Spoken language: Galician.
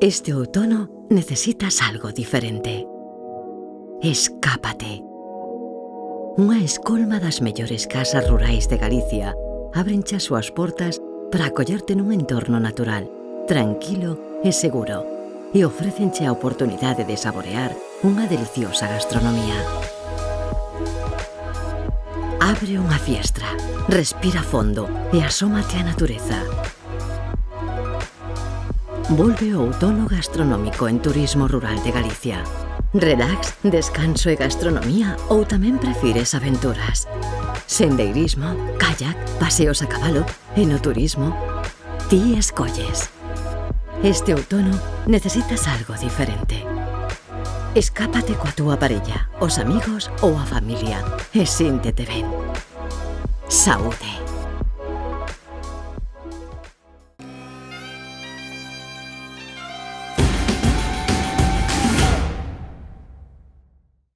Este outono necesitas algo diferente. Escápate. Unha escolma das mellores casas rurais de Galicia ábrenche as súas portas para acollerte nun entorno natural, tranquilo e seguro, e ofrécenche a oportunidade de saborear unha deliciosa gastronomía. Abre unha fiestra, respira fondo e asómate á natureza. Volve o outono gastronómico en Turismo rural de Galicia. Relax, descanso e gastronomía ou tamén prefires aventuras? Sendeirismo, kayak, paseos a cabalo e no turismo? Ti escolles. Este outono necesitas algo diferente. Escápate coa túa parella, os amigos ou a familia e síntete ben. Saúde.